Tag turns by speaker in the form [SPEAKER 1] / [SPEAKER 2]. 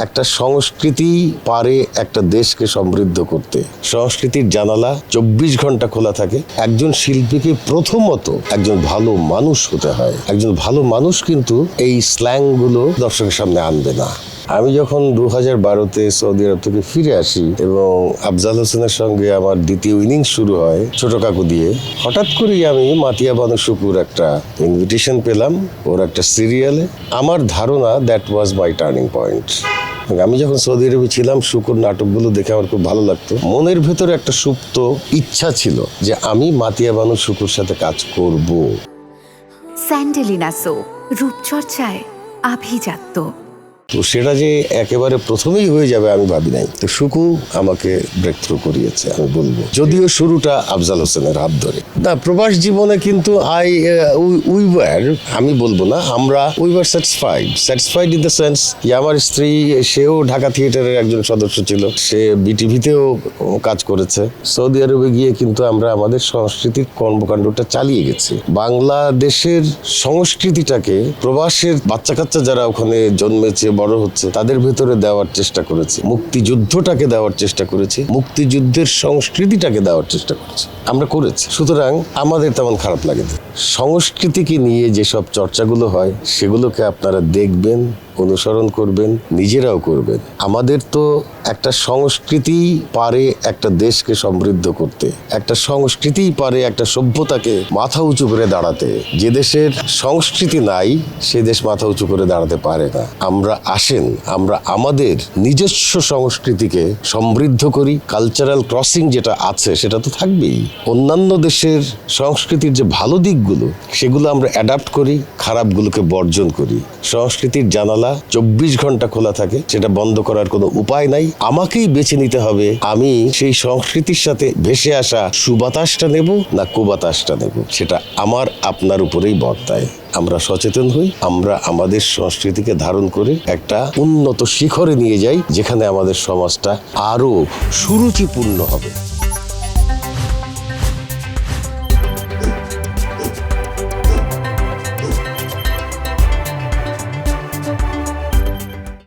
[SPEAKER 1] একটা সংস্কৃতি পারে একটা দেশকে সমৃদ্ধ করতে। সংস্কৃতির জানালা 24 ঘন্টা খোলা থাকে। একজন শিল্পীকে প্রথমত একজন ভালো মানুষ হতে হয়। একজন ভালো মানুষ কিন্তু এই স্ল্যাংগুলো দর্শকের সামনে আনবে না। আমি যখন 2012-তে সৌদি আরব থেকে ফিরে আসি এবং আফজাল হোসেনের সঙ্গে আমার দ্বিতীয় ইনিংস শুরু হয় ছোট কাকু দিয়ে, হঠাৎ করেই আমি মাতিয়া বানু শুকুর একটা ইনভিটেশন পেলাম ওর একটা সিরিয়ালে। আমার ধারণা that was my turning point. আমি যখন সৌদি আরবে ছিলাম শুকুর নাটকগুলো দেখে আমার খুব ভালো লাগতো। মনের ভেতরে একটা সুপ্ত ইচ্ছা ছিল যে আমি মাতিয়া বানু শুকুর সাথে কাজ করব।
[SPEAKER 2] স্যান্ডেলিনা সো, রূপচর্চায় আভিজাত্য।
[SPEAKER 1] তো সেটা যে একেবারে প্রথমেই হয়ে যাবে আমি ভাবি নাই। তো শুকু আমাকে ব্রেক থ্রু করিয়েছে আমি বলবো, যদিও শুরুটা আফজাল হোসেনের হাত ধরে। না, প্রবাস জীবনে কিন্তু আমি বলবো না, আমরা we were satisfied in the sense যে আমার স্ত্রী, সেও ঢাকা থিয়েটারের একজন সদস্য ছিল, সে বিটিভিতেও কাজ করেছে। সৌদি আরবে গিয়ে কিন্তু আমরা আমাদের সংস্কৃতির কর্মকাণ্ডটা চালিয়ে গেছি। বাংলাদেশের সংস্কৃতিটাকে প্রবাসের বাচ্চা কাচ্চা যারা ওখানে জন্মেছে বড় হচ্ছে তাদের ভেতরে দেওয়ার চেষ্টা করেছি, মুক্তিযুদ্ধটাকে দেওয়ার চেষ্টা করেছি, মুক্তিযুদ্ধের সংস্কৃতিটাকে দেওয়ার চেষ্টা করেছি, আমরা করেছি। সুতরাং আমাদের তেমন খারাপ লাগে না। সংস্কৃতিকে নিয়ে যেসব চর্চাগুলো হয় সেগুলোকে আপনারা দেখবেন, অনুসরণ করবেন, নিজেরাও করবেন। আমাদের তো একটা সংস্কৃতি পারে একটা দেশকে সমৃদ্ধ করতে, একটা সংস্কৃতিই পারে একটা সভ্যতাকে মাথা উঁচু করে দাঁড়াতে। যে দেশের সংস্কৃতি নাই সে দেশ মাথা উঁচু করে দাঁড়াতে পারে না। আমরা আমাদের নিজস্ব সংস্কৃতিকে সমৃদ্ধ করি। কালচারাল ক্রসিং যেটা আছে সেটা তো থাকবেই। অন্যান্য দেশের সংস্কৃতির যে ভালো দিকগুলো সেগুলো আমরা অ্যাডাপ্ট করি, খারাপগুলোকে বর্জন করি। সংস্কৃতির জানালা 24 ঘন্টা খোলা থাকে, সেটা বন্ধ করার কোনো উপায় নাই। আমাকেই বেছে নিতে হবে আমি সেই সংস্কৃতির সাথে ভেসে আসা সুবাতাসটা নেব না কুবাতাসটা নেব। সেটা আমার আপনার উপরেই বর্তায়। আমরা সচেতন হই, আমরা আমাদের সংস্কৃতিকে ধারণ করে একটা উন্নত শিখরে নিয়ে যাই, যেখানে আমাদের সমাজটা আরো সুরুচিপূর্ণ হবে।